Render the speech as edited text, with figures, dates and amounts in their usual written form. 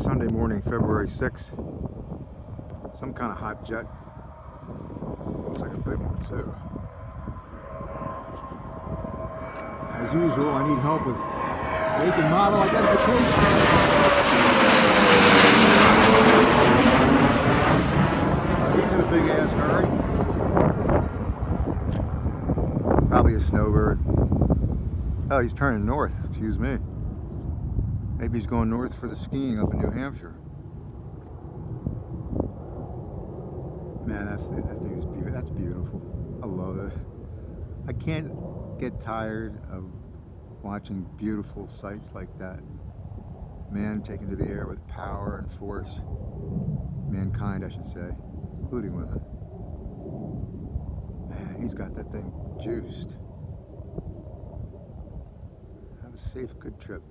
Sunday morning, February 6th. Some kind of hot jet. Looks like a big one too. As usual, I need help with make and model identification. He's in a big ass hurry. Probably a snowbird. Oh, he's turning north, excuse me. Maybe he's going north for the skiing up in New Hampshire. Man, that thing is beautiful. That's beautiful. I love it. I can't get tired of watching beautiful sights like that. Man taken to the air with power and force. Mankind, I should say, including women. Man, he's got that thing juiced. Have a safe, good trip.